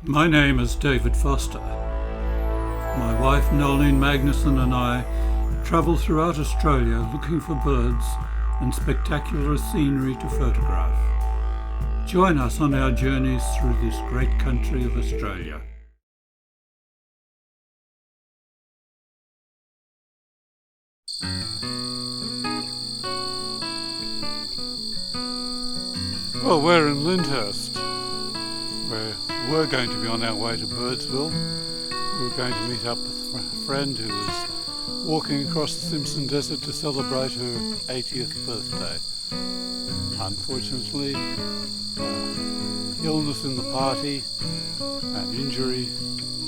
My name is David Foster. My wife Nolene Magnuson and I travel throughout Australia looking for birds and spectacular scenery to photograph. Join us on our journeys through this great country of Australia. Well, we're in Lyndhurst. We're going to be on our way to Birdsville. We're going to meet up with a friend who is walking across the Simpson Desert to celebrate her 80th birthday. Unfortunately, illness in the party and injury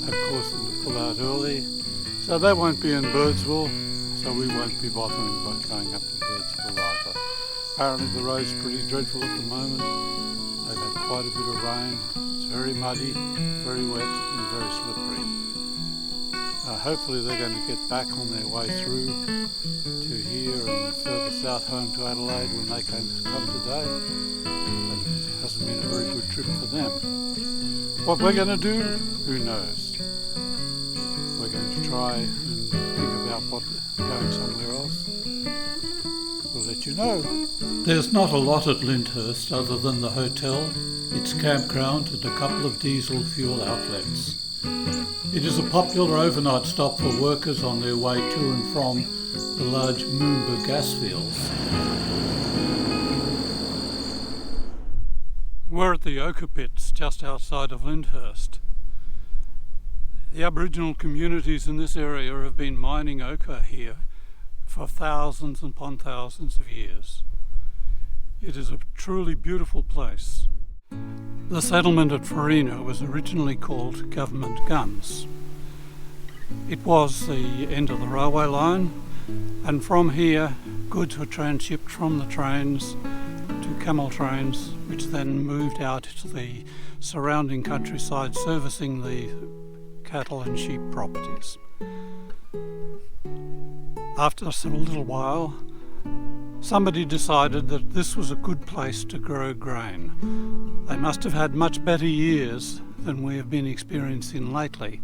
have caused them to pull out early, so they won't be in Birdsville, so we won't be bothering by going up to Birdsville either. Apparently the road's pretty dreadful at the moment. They've had quite a bit of rain. It's very muddy, very wet and very slippery. Hopefully they're going to get back on their way through to here and further south home to Adelaide when they come today. But it hasn't been a very good trip for them. What we're going to do, who knows? We're going to try and think about going somewhere else. We'll let you know. There's not a lot at Lyndhurst other than the hotel, its campground and a couple of diesel fuel outlets. It is a popular overnight stop for workers on their way to and from the large Moomba gas fields. We're at the ochre pits just outside of Lyndhurst. The Aboriginal communities in this area have been mining ochre here for thousands upon thousands of years. It is a truly beautiful place. The settlement at Farina was originally called Government Guns. It was the end of the railway line, and from here goods were transshipped from the trains to camel trains, which then moved out to the surrounding countryside, servicing the cattle and sheep properties. After a little while, somebody decided that this was a good place to grow grain. They must have had much better years than we have been experiencing lately.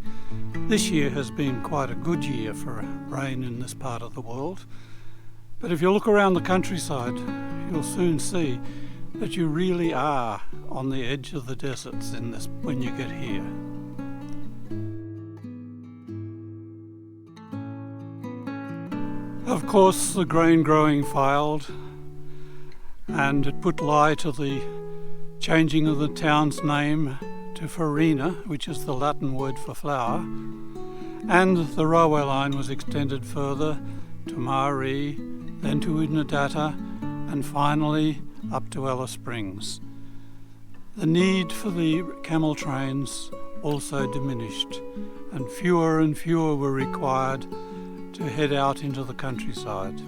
This year has been quite a good year for rain in this part of the world. But if you look around the countryside, you'll soon see that you really are on the edge of the deserts when you get here. Of course, the grain growing failed, and it put lie to the changing of the town's name to Farina, which is the Latin word for flour, and the railway line was extended further to Maree, then to Udnadatta, and finally up to Alice Springs. The need for the camel trains also diminished, and fewer were required to head out into the countryside.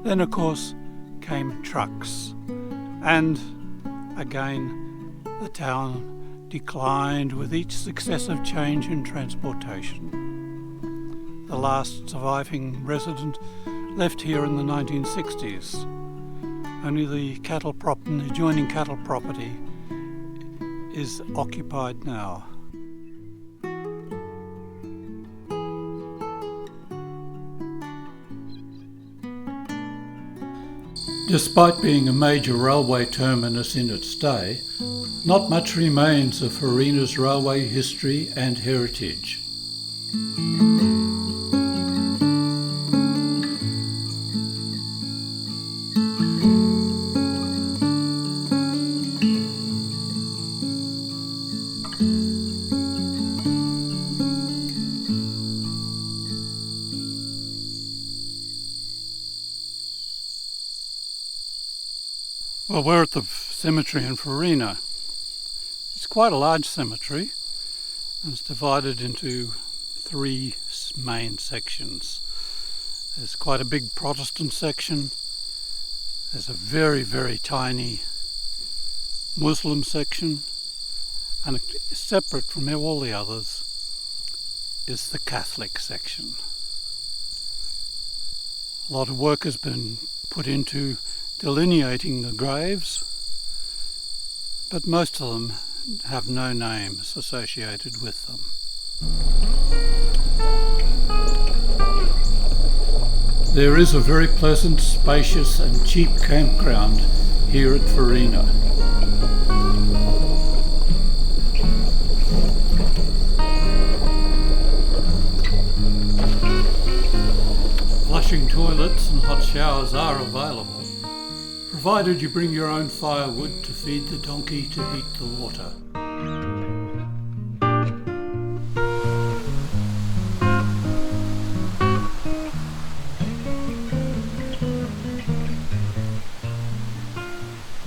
Then, of course, came trucks, and again the town declined with each successive change in transportation. The last surviving resident left here in the 1960s. Only the adjoining cattle property is occupied now. Despite being a major railway terminus in its day, not much remains of Farina's railway history and heritage. Well, we're at the cemetery in Farina. It's quite a large cemetery, and it's divided into three main sections. There's quite a big Protestant section. There's a very, very tiny Muslim section, and separate from all the others is the Catholic section. A lot of work has been put into delineating the graves, but most of them have no names associated with them. There is a very pleasant, spacious and cheap campground here at Farina. Flushing toilets and hot showers are available, provided you bring your own firewood to feed the donkey to heat the water.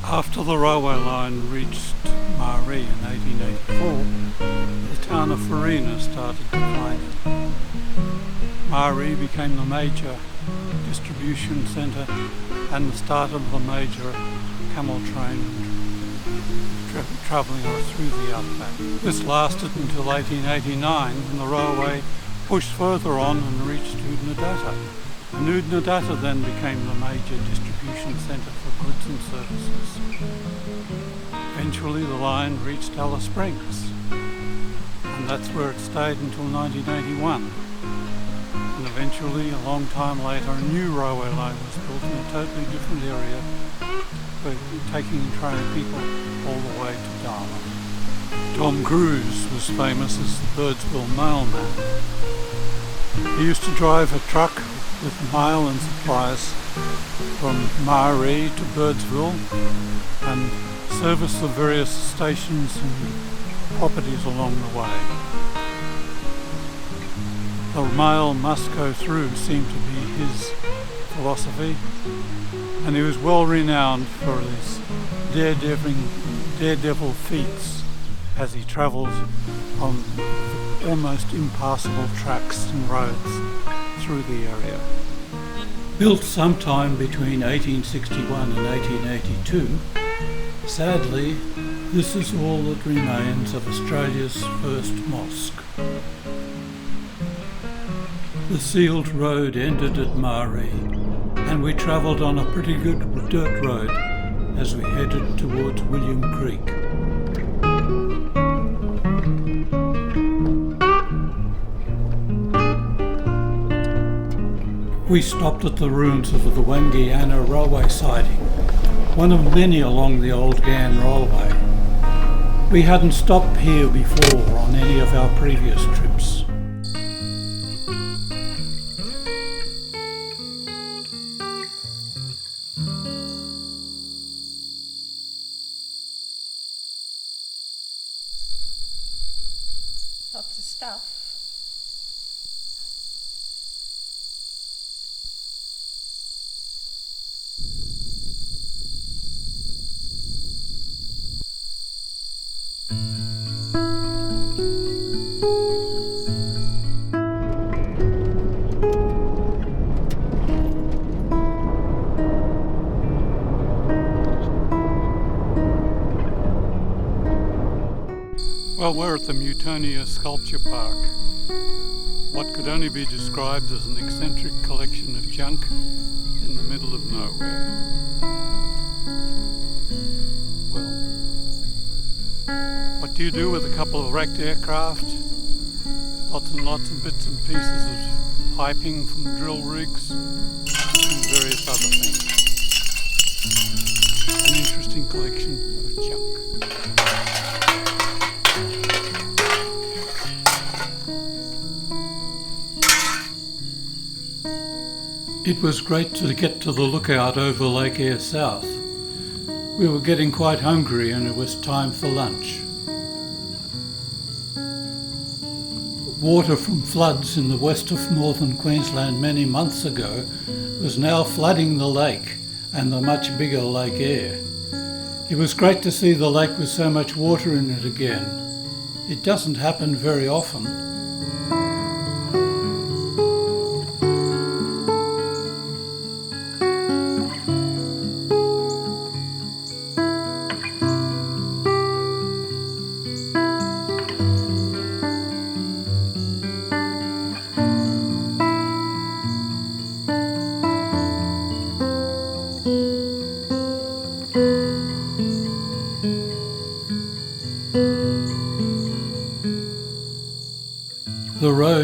After the railway line reached Maree in 1884, the town of Farina started declining. Maree became the major distribution centre and the start of the major camel train travelling through the Outback. This lasted until 1889 when the railway pushed further on and reached Oodnadatta. And Oodnadatta then became the major distribution centre for goods and services. Eventually the line reached Alice Springs, and that's where it stayed until 1981. And eventually, a long time later, a new railway line was built in a totally different area, taking and training people all the way to Darwin. Tom Cruise was famous as the Birdsville mailman. He used to drive a truck with mail and supplies from Maree to Birdsville and service the various stations and properties along the way. The mail must go through seemed to be his philosophy, and he was well renowned for his daredevil feats as he travelled on almost impassable tracks and roads through the area. Built sometime between 1861 and 1882, sadly, this is all that remains of Australia's first mosque. The sealed road ended at Maree, and we travelled on a pretty good dirt road as we headed towards William Creek. We stopped at the ruins of the Wangiana railway siding, one of many along the old Ghan railway. We hadn't stopped here before on any of our previous trips. Lots of stuff. Well, we're at the Mutonia Sculpture Park, what could only be described as an eccentric collection of junk in the middle of nowhere. Well, what do you do with a couple of wrecked aircraft? Lots and lots of bits and pieces of piping from drill rigs and various other things. An interesting collection of junk. It was great to get to the lookout over Lake Eyre South. We were getting quite hungry and it was time for lunch. Water from floods in the west of northern Queensland many months ago was now flooding the lake and the much bigger Lake Eyre. It was great to see the lake with so much water in it again. It doesn't happen very often.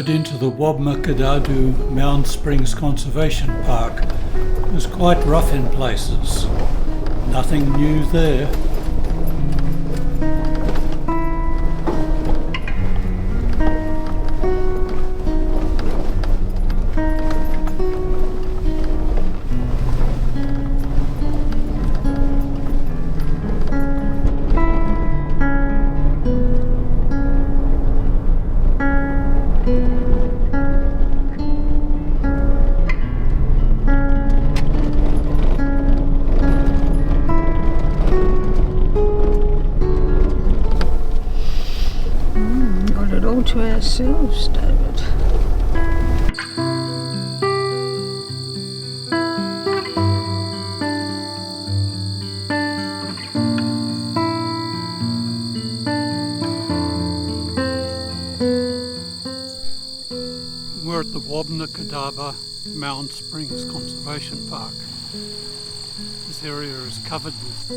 wandered into the Wabmakadadu Mound Springs Conservation Park, it was quite rough in places. Nothing new there. To ourselves, David. We're at the Wabmakadadu Mound Springs Conservation Park. This area is covered with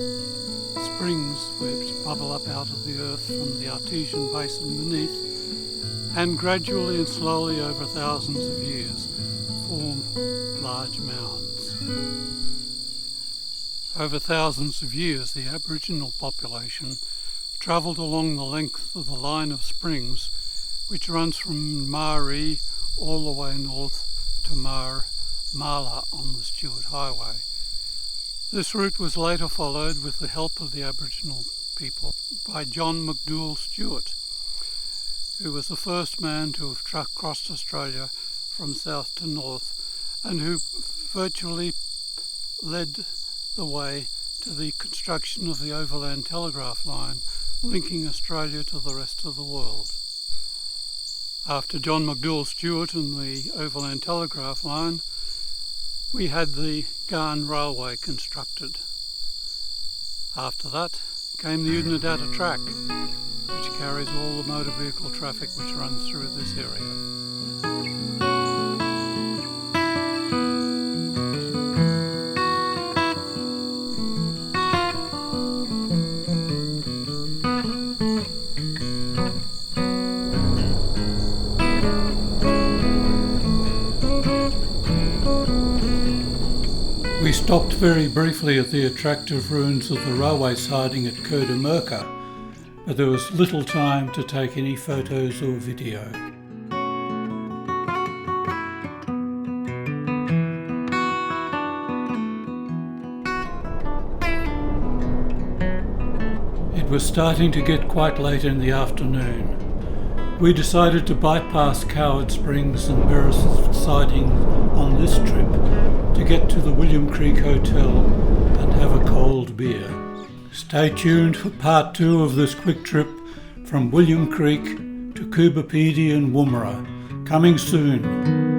springs which bubble up out of the earth from the artesian basin beneath, and gradually and slowly over thousands of years form large mounds. Over thousands of years the Aboriginal population travelled along the length of the line of springs which runs from Maree all the way north to Marla on the Stuart Highway. This route was later followed with the help of the Aboriginal people by John McDougall Stuart, who was the first man to have crossed Australia from south to north and who virtually led the way to the construction of the overland telegraph line linking Australia to the rest of the world. After John McDougall Stuart and the overland telegraph line, we had the Garn Railway constructed. After that came the Outback Track, which carries all the motor vehicle traffic which runs through this area. We stopped very briefly at the attractive ruins of the railway siding at Kurdamerka, but there was little time to take any photos or video. It was starting to get quite late in the afternoon. We decided to bypass Coward Springs and Birdsville siding on this trip to get to the William Creek Hotel and have a cold beer. Stay tuned for part 2 of this quick trip from William Creek to Coobapedy and Woomera, coming soon.